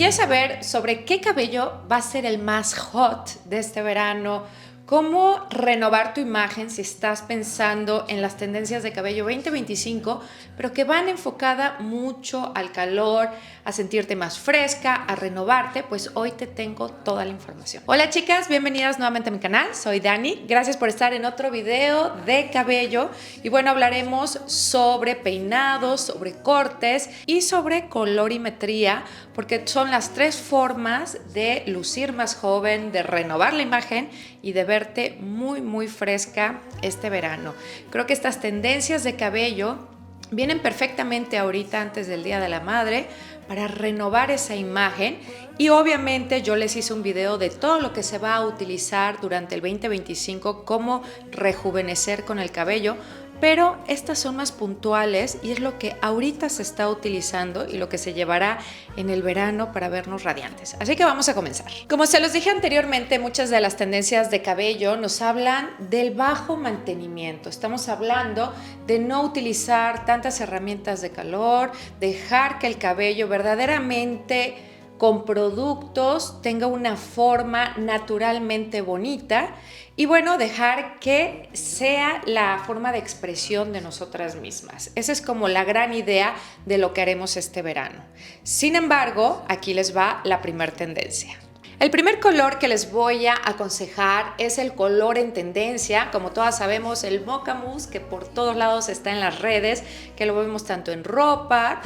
quieres saber sobre qué cabello va a ser el más hot de este verano, cómo renovar tu imagen si estás pensando en las tendencias de cabello 2025, pero que van enfocada mucho al calor, a sentirte más fresca, a renovarte, pues hoy te tengo toda la información. Hola chicas, bienvenidas nuevamente a mi canal, soy Dani, gracias por estar en otro video de cabello y bueno, hablaremos sobre peinados, sobre cortes y sobre colorimetría, porque son las tres formas de lucir más joven, de renovar la imagen y de verte muy fresca este verano. Creo que estas tendencias de cabello vienen perfectamente ahorita antes del Día de la Madre para renovar esa imagen y obviamente yo les hice un video de todo lo que se va a utilizar durante el 2025, cómo rejuvenecer con el cabello, pero estas son más puntuales y es lo que ahorita se está utilizando y lo que se llevará en el verano para vernos radiantes. Así que vamos a comenzar. Como se los dije anteriormente, muchas de las tendencias de cabello nos hablan del bajo mantenimiento. Estamos hablando de no utilizar tantas herramientas de calor, dejar que el cabello verdaderamente con productos tenga una forma naturalmente bonita y bueno, dejar que sea la forma de expresión de nosotras mismas. Esa es como la gran idea de lo que haremos este verano. Sin embargo, aquí les va la primera tendencia. El primer color que les voy a aconsejar es el color en tendencia, como todas sabemos, el Mocha Mousse, que por todos lados está en las redes, que lo vemos tanto en ropa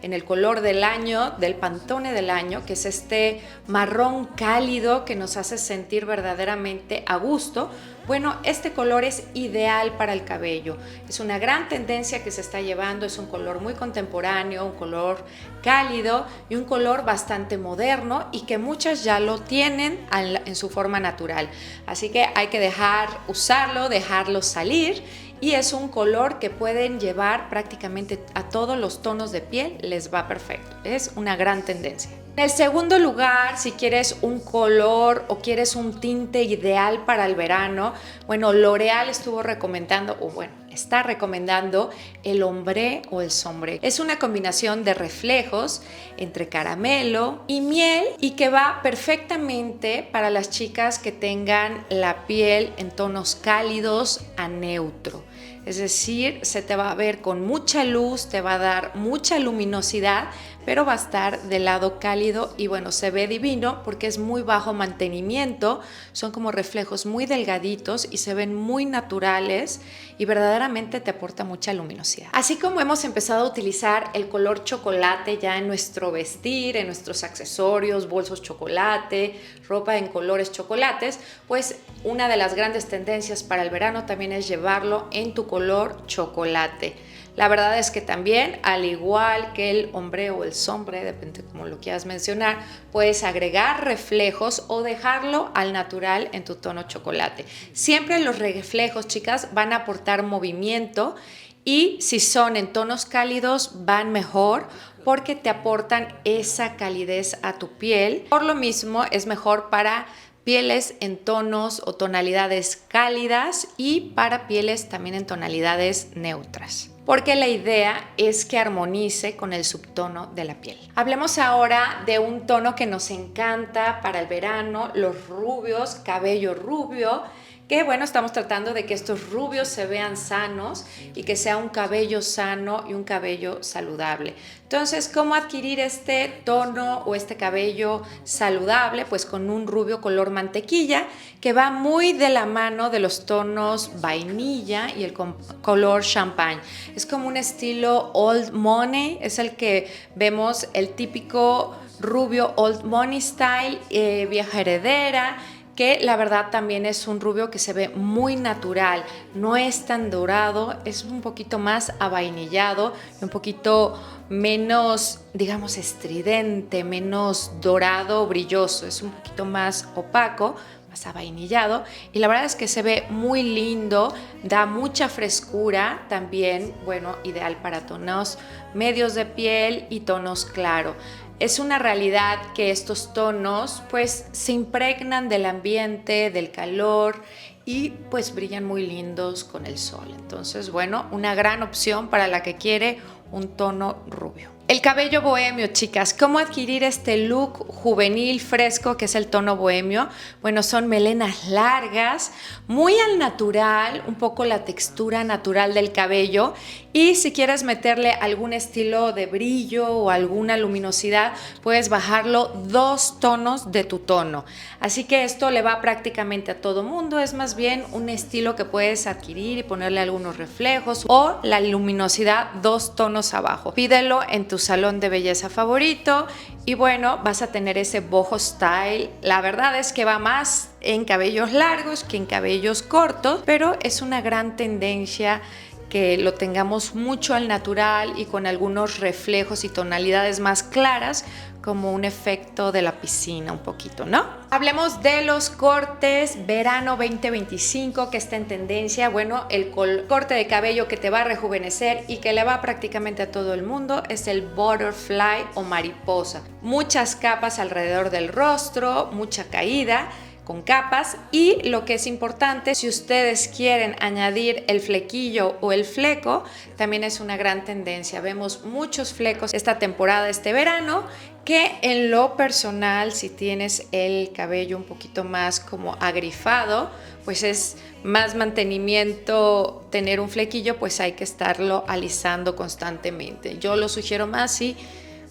en el color del año, del Pantone del año, que es este marrón cálido que nos hace sentir verdaderamente a gusto. Bueno, este color es ideal para el cabello. Es una gran tendencia que se está llevando, es un color muy contemporáneo, un color cálido y un color bastante moderno y que muchas ya lo tienen en su forma natural. Así que hay que dejarlo salir. Y es un color que pueden llevar prácticamente a todos los tonos de piel, les va perfecto. Es una gran tendencia. En el segundo lugar, si quieres un color o quieres un tinte ideal para el verano, bueno, L'Oreal está recomendando el ombré o el sombré. Es una combinación de reflejos entre caramelo y miel y que va perfectamente para las chicas que tengan la piel en tonos cálidos a neutro. Es decir, se te va a ver con mucha luz, te va a dar mucha luminosidad, pero va a estar del lado cálido y bueno, se ve divino porque es muy bajo mantenimiento, son como reflejos muy delgaditos y se ven muy naturales y verdaderamente te aporta mucha luminosidad. Así como hemos empezado a utilizar el color chocolate ya en nuestro vestir, en nuestros accesorios, bolsos chocolate, ropa en colores chocolates, pues una de las grandes tendencias para el verano también es llevarlo en tu color chocolate. La verdad es que también, al igual que el ombré o el sombré, depende cómo lo quieras mencionar, puedes agregar reflejos o dejarlo al natural en tu tono chocolate. Siempre los reflejos, chicas, van a aportar movimiento y si son en tonos cálidos van mejor porque te aportan esa calidez a tu piel. Por lo mismo es mejor para pieles en tonos o tonalidades cálidas y para pieles también en tonalidades neutras, porque la idea es que armonice con el subtono de la piel. Hablemos ahora de un tono que nos encanta para el verano, los rubios, cabello rubio, que bueno, estamos tratando de que estos rubios se vean sanos y que sea un cabello sano y un cabello saludable. Entonces, ¿cómo adquirir este tono o este cabello saludable? Pues con un rubio color mantequilla que va muy de la mano de los tonos vainilla y el color champagne. Es como un estilo old money, es el que vemos el típico rubio old money style, vieja heredera, que la verdad también es un rubio que se ve muy natural, no es tan dorado, es un poquito más avainillado, un poquito menos, digamos, estridente, menos dorado, brilloso, es un poquito más opaco, más avainillado y la verdad es que se ve muy lindo, da mucha frescura también, bueno, ideal para tonos medios de piel y tonos claros. Es una realidad que estos tonos pues se impregnan del ambiente, del calor y pues brillan muy lindos con el sol. Entonces, bueno, una gran opción para la que quiere un tono rubio. El cabello bohemio, chicas. ¿Cómo adquirir este look juvenil, fresco, que es el tono bohemio? Bueno, son melenas largas, muy al natural, un poco la textura natural del cabello. Y si quieres meterle algún estilo de brillo o alguna luminosidad, puedes bajarlo 2 tonos de tu tono. Así que esto le va prácticamente a todo mundo. Es más bien un estilo que puedes adquirir y ponerle algunos reflejos o la luminosidad 2 tonos abajo. Pídelo en tu salón de belleza favorito y bueno, vas a tener ese boho style. La verdad es que va más en cabellos largos que en cabellos cortos, pero es una gran tendencia que lo tengamos mucho al natural y con algunos reflejos y tonalidades más claras, como un efecto de la piscina un poquito, ¿no? Hablemos de los cortes verano 2025 que está en tendencia. Bueno, el corte de cabello que te va a rejuvenecer y que le va prácticamente a todo el mundo es el butterfly o mariposa. Muchas capas alrededor del rostro, mucha caída con capas, y lo que es importante, si ustedes quieren añadir el flequillo o el fleco, también es una gran tendencia. Vemos muchos flecos esta temporada, este verano, que en lo personal, si tienes el cabello un poquito más como agrifado, pues es más mantenimiento tener un flequillo, pues hay que estarlo alisando constantemente. Yo lo sugiero más si,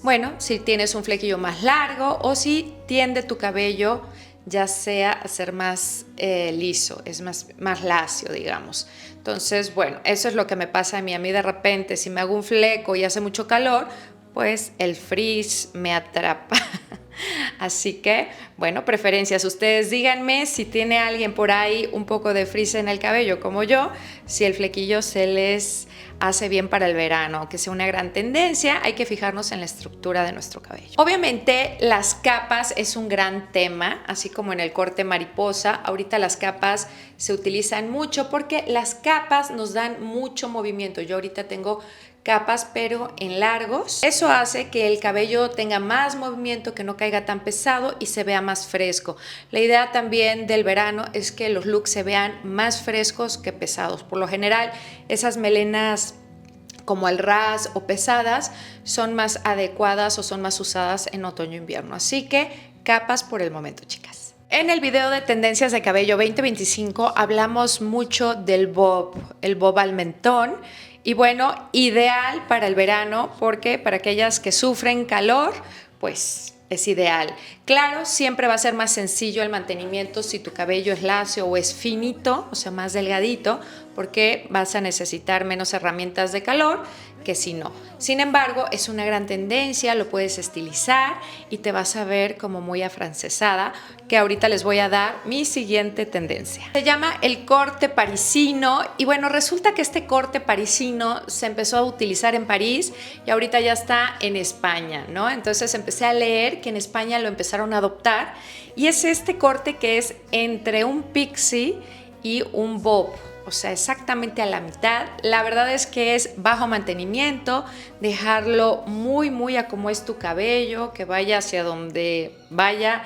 bueno, si tienes un flequillo más largo o si tiende tu cabello ya sea a ser más liso, es más lacio, digamos. Entonces, bueno, eso es lo que me pasa a mí. A mí de repente, si me hago un fleco y hace mucho calor, pues el frizz me atrapa. Así que, bueno, preferencias. Ustedes díganme si tiene alguien por ahí un poco de frizz en el cabello como yo, si el flequillo se les hace bien para el verano, aunque sea una gran tendencia, hay que fijarnos en la estructura de nuestro cabello. Obviamente las capas es un gran tema, así como en el corte mariposa. Ahorita las capas se utilizan mucho porque las capas nos dan mucho movimiento. Yo ahorita tengo capas pero en largos. Eso hace que el cabello tenga más movimiento, que no caiga tan pesado y se vea más fresco. La idea también del verano es que los looks se vean más frescos que pesados. Por lo general, esas melenas como al ras o pesadas son más adecuadas o son más usadas en otoño-invierno. Así que capas por el momento, chicas. En el video de tendencias de cabello 2025 hablamos mucho del bob, el bob al mentón. Y bueno, ideal para el verano porque para aquellas que sufren calor, pues es ideal. Claro, siempre va a ser más sencillo el mantenimiento si tu cabello es lacio o es finito, o sea, más delgadito, porque vas a necesitar menos herramientas de calor que si no. Sin embargo, es una gran tendencia, lo puedes estilizar y te vas a ver como muy afrancesada, que ahorita les voy a dar mi siguiente tendencia. Se llama el corte parisino y bueno, resulta que este corte parisino se empezó a utilizar en París y ahorita ya está en España, ¿no? Entonces empecé a leer que en España lo empezaron a adoptar y es este corte que es entre un pixie y un bob. O sea, exactamente a la mitad. La verdad es que es bajo mantenimiento, dejarlo muy a como es tu cabello, que vaya hacia donde vaya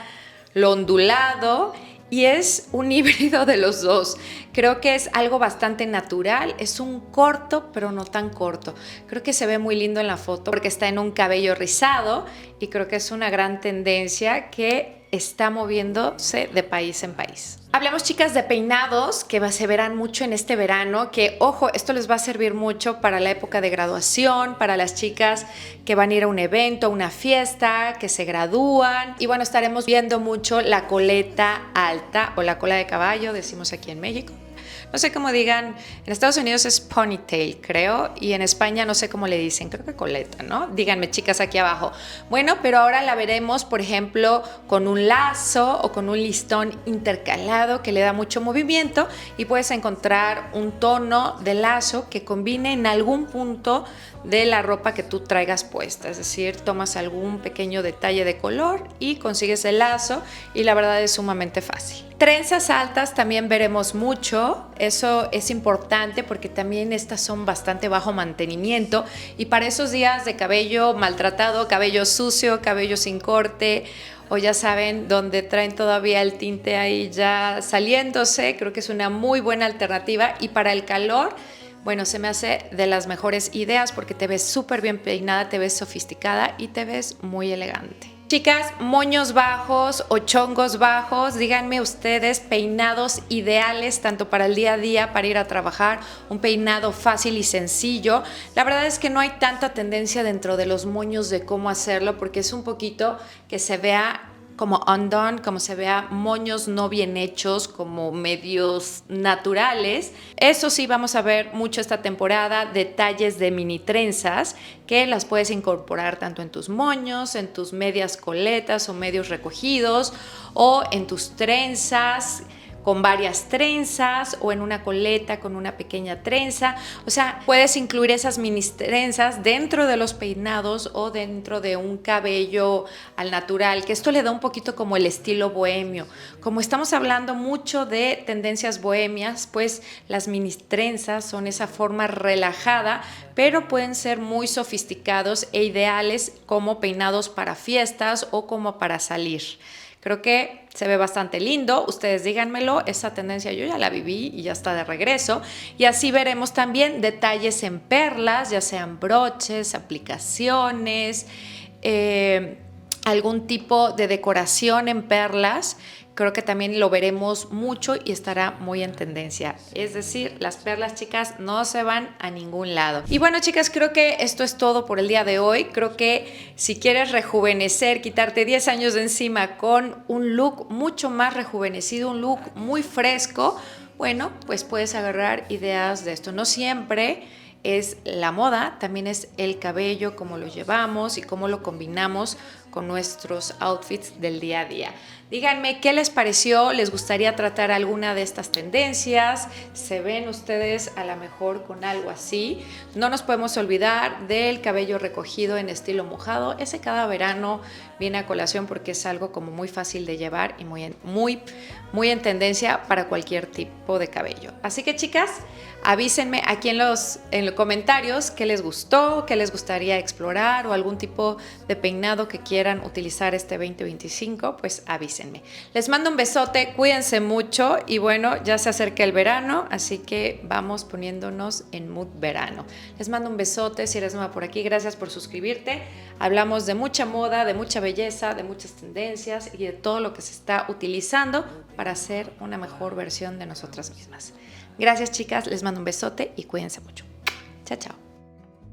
lo ondulado, y es un híbrido de los dos. Creo que es algo bastante natural, es un corto, pero no tan corto. Creo que se ve muy lindo en la foto porque está en un cabello rizado y creo que es una gran tendencia que está moviéndose de país en país. Hablemos, chicas, de peinados que se verán mucho en este verano, que ojo, esto les va a servir mucho para la época de graduación, para las chicas que van a ir a un evento, a una fiesta, que se gradúan. Y bueno, estaremos viendo mucho la coleta alta o la cola de caballo, decimos aquí en México. No sé cómo digan, en Estados Unidos es ponytail, creo, y en España no sé cómo le dicen, creo que coleta, ¿no? Díganme, chicas, aquí abajo. Bueno, pero ahora la veremos, por ejemplo, con un lazo o con un listón intercalado que le da mucho movimiento y puedes encontrar un tono de lazo que combine en algún punto de la ropa que tú traigas puesta, es decir, tomas algún pequeño detalle de color y consigues el lazo y la verdad es sumamente fácil. Trenzas altas también veremos mucho, eso es importante porque también estas son bastante bajo mantenimiento y para esos días de cabello maltratado, cabello sucio, cabello sin corte o ya saben, donde traen todavía el tinte ahí ya saliéndose, creo que es una muy buena alternativa y para el calor bueno, se me hace de las mejores ideas porque te ves súper bien peinada, te ves sofisticada y te ves muy elegante. Chicas, moños bajos o chongos bajos, díganme ustedes peinados ideales tanto para el día a día, para ir a trabajar, un peinado fácil y sencillo. La verdad es que no hay tanta tendencia dentro de los moños de cómo hacerlo porque es un poquito que se vea como undone, como se vea moños no bien hechos, como medios naturales. Eso sí, vamos a ver mucho esta temporada, detalles de mini trenzas que las puedes incorporar tanto en tus moños, en tus medias coletas o medios recogidos o en tus trenzas con varias trenzas o en una coleta con una pequeña trenza. O sea, puedes incluir esas mini trenzas dentro de los peinados o dentro de un cabello al natural, que esto le da un poquito como el estilo bohemio. Como estamos hablando mucho de tendencias bohemias, pues las mini trenzas son esa forma relajada, pero pueden ser muy sofisticados e ideales como peinados para fiestas o como para salir. Creo que se ve bastante lindo, ustedes díganmelo, esa tendencia yo ya la viví y ya está de regreso. Y así veremos también detalles en perlas, ya sean broches, aplicaciones, algún tipo de decoración en perlas. Creo que también lo veremos mucho y estará muy en tendencia. Es decir, las perlas, chicas, no se van a ningún lado. Y bueno, chicas, creo que esto es todo por el día de hoy. Creo que si quieres rejuvenecer, quitarte 10 años de encima con un look mucho más rejuvenecido, un look muy fresco, bueno, pues puedes agarrar ideas de esto. No siempre es la moda, también es el cabello, cómo lo llevamos y cómo lo combinamos con nuestros outfits del día a día. Díganme qué les pareció, les gustaría tratar alguna de estas tendencias, se ven ustedes a lo mejor con algo así. No nos podemos olvidar del cabello recogido en estilo mojado, ese cada verano viene a colación porque es algo como muy fácil de llevar y muy en tendencia para cualquier tipo de cabello. Así que, chicas, avísenme aquí en los comentarios qué les gustó, qué les gustaría explorar o algún tipo de peinado que quieran utilizar este 2025, pues avísenme. Les mando un besote, cuídense mucho y bueno, ya se acerca el verano, así que vamos poniéndonos en mood verano. Les mando un besote, si eres nueva por aquí, gracias por suscribirte. Hablamos de mucha moda, de mucha belleza, de muchas tendencias y de todo lo que se está utilizando para hacer una mejor versión de nosotras mismas. Gracias, chicas, les mando un besote y cuídense mucho. Chao, chao.